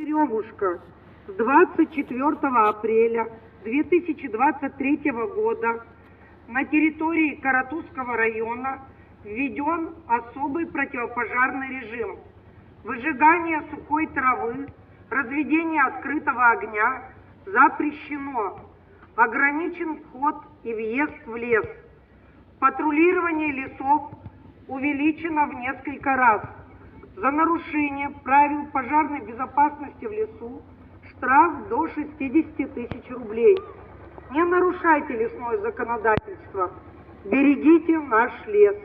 Черемушка с 24 апреля 2023 года на территории Каратузского района введен особый противопожарный режим. Выжигание сухой травы, разведение открытого огня запрещено. Ограничен вход и въезд в лес. Патрулирование лесов увеличено в несколько раз. За нарушение правил пожарной безопасности в лесу штраф до 60 тысяч рублей. Не нарушайте лесное законодательство. Берегите наш лес.